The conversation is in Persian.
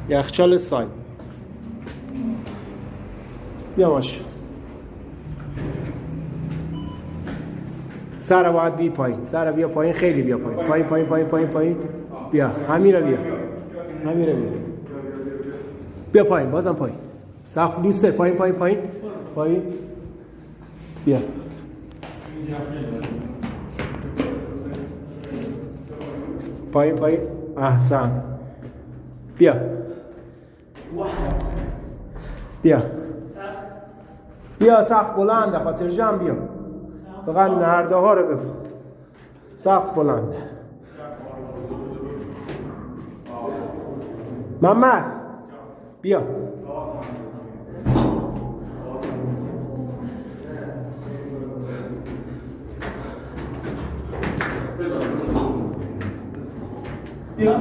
یخچال سای. بیا ماش. سر باید بی پایین. سر بیا پایین، خیلی بیا پایین. پایین پایین پایین پایین پایین. بیا. همین رو بیا. همین رو بیا. بیا پایین. بازم پایین. سقف دوسته. پایین پایین پایین. پایین. بیا. پایین پایین. احسن. بیا. بیا. بیا سقف بلنده خاطر جمع بیا. فقط نرده ها رو ببین. سقف بلنده. محمد بیا.